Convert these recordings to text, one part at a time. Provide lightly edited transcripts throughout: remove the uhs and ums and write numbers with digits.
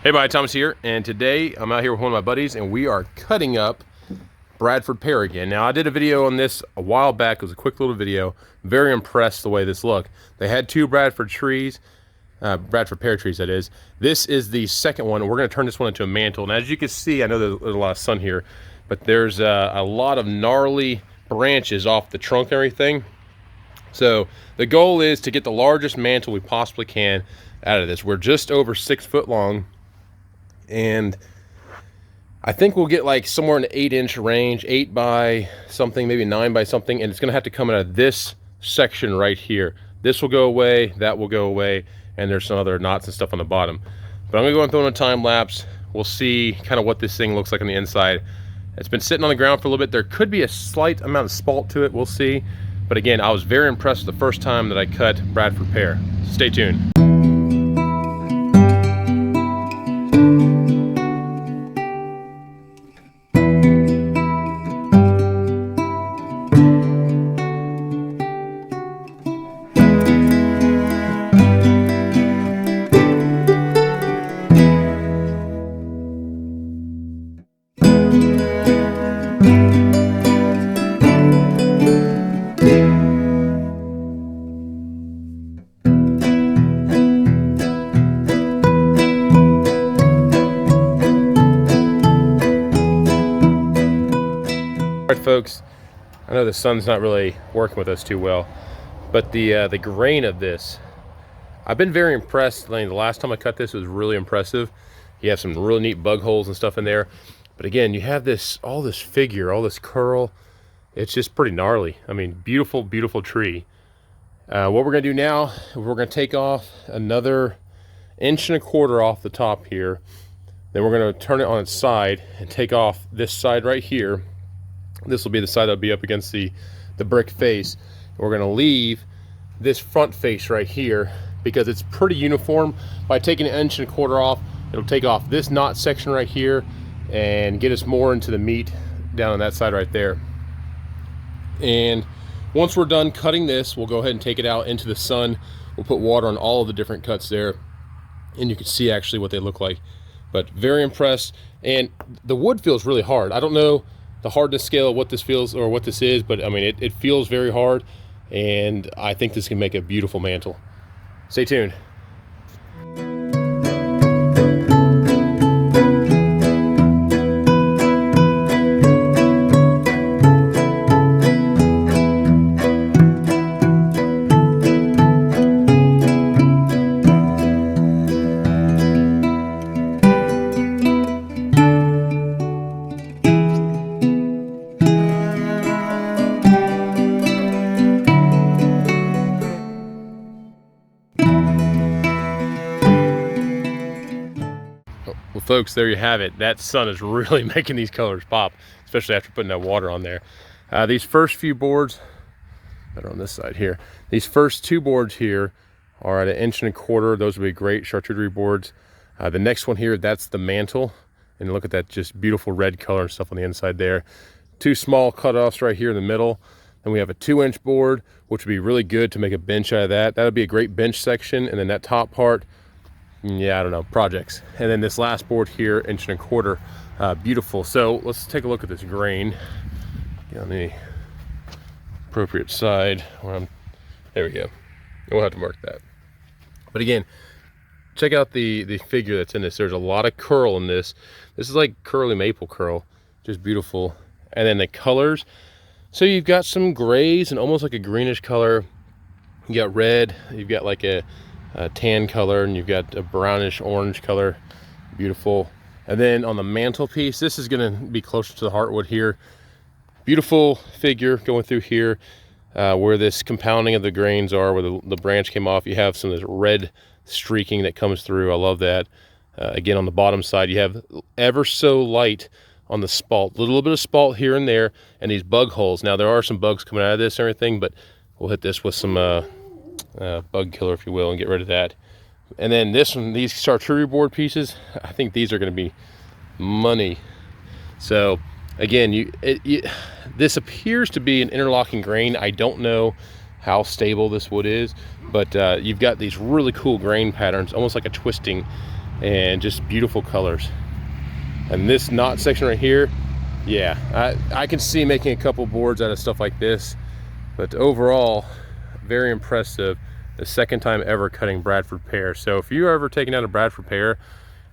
Hey everybody, Thomas here, and today I'm out here with one of my buddies and we are cutting up Bradford pear again. Now I did a video on this a while back. It was a quick little video. Very impressed the way this looked. They had two Bradford trees, Bradford pear trees that is. This is the second one and we're going to turn this one into a mantle. And as you can see, I know there's a lot of sun here, but there's a lot of gnarly branches off the trunk and everything. So the goal is to get the largest mantle we possibly can out of this. We're just over 6 foot long. And I think we'll get like somewhere in the 8-inch range, 8 by something, maybe 9 by something, and it's gonna have to come out of this section right here. This will go away, that will go away, and there's some other knots and stuff on the bottom. But I'm gonna go and throw in a time lapse. We'll see kind of what this thing looks like on the inside. It's been sitting on the ground for a little bit. There could be a slight amount of spalt to it, we'll see. But again, I was very impressed the first time that I cut Bradford pear. Stay tuned. Alright folks, I know the sun's not really working with us too well, but the grain of this, I've been very impressed. Like, the last time I cut this was really impressive. You have some really neat bug holes and stuff in there, but again, you have this, all this figure, all this curl. It's just pretty gnarly. I mean, beautiful, beautiful tree. What we're gonna do now, we're gonna take off another 1.25 inches off the top here. Then we're gonna turn it on its side and take off this side right here. This will be the side that'll be up against the brick face. We're gonna leave this front face right here because it's pretty uniform. By taking 1.25 inches off, it'll take off this knot section right here and get us more into the meat down on that side right there. And once we're done cutting this, we'll go ahead and take it out into the sun. We'll put water on all of the different cuts there, and you can see actually what they look like. But very impressed. And the wood feels really hard. I don't know the hardness scale of what this feels or what this is, but I mean it feels very hard, and I think this can make a beautiful mantle. Stay tuned. Well folks, there you have it. That sun is really making these colors pop, especially after putting that water on there. These first few boards that are on this side here, these first 2 boards here are at 1.25 inches. Those would be great charcuterie boards. The next one here, that's the mantle, and look at that just beautiful red color and stuff on the inside there. 2 small cutoffs right here in the middle. And we have a 2-inch board, which would be really good to make a bench out of that. That would be a great bench section. And then that top part, yeah, I don't know, projects. And then this last board here, 1.25 inches, beautiful. So let's take a look at this grain. Get on the appropriate side. There we go. We'll have to mark that. But again, check out the figure that's in this. There's a lot of curl in this. This is like curly maple curl, just beautiful. And then the colors. So you've got some grays and almost like a greenish color. You got red, you've got like a tan color, and you've got a brownish orange color. Beautiful. And then on the mantelpiece, this is going to be closer to the heartwood here. Beautiful figure going through here, where this compounding of the grains are, where the branch came off. You have some of this red streaking that comes through. I love that. Again, on the bottom side, you have ever so light on the spalt, a little bit of spalt here and there, and these bug holes. Now there are some bugs coming out of this and everything, but we'll hit this with some bug killer, if you will, and get rid of that. And then this one, these charcuterie board pieces, I think these are going to be money. So again, this appears to be an interlocking grain. I don't know how stable this wood is, but you've got these really cool grain patterns, almost like a twisting. and just beautiful colors. And this knot section right here, yeah, I can see making a couple boards out of stuff like this, but overall, very impressive. The second time ever cutting Bradford pear. So if you're ever taking out a Bradford pear,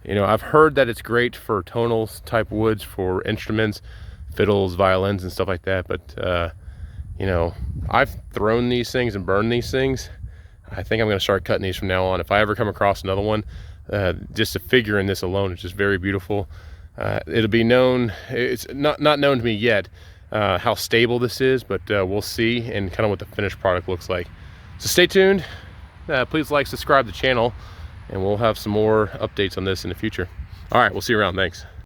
you know, I've heard that it's great for tonal type woods for instruments, fiddles, violins, and stuff like that. But you know, I've thrown these things and burned these things. I think I'm going to start cutting these from now on. If I ever come across another one, just a figure in this alone is just very beautiful. It'll be known, it's not known to me yet how stable this is, but we'll see, and kind of what the finished product looks like. So stay tuned. Please like, subscribe to the channel, and we'll have some more updates on this in the future. All right, we'll see you around. Thanks.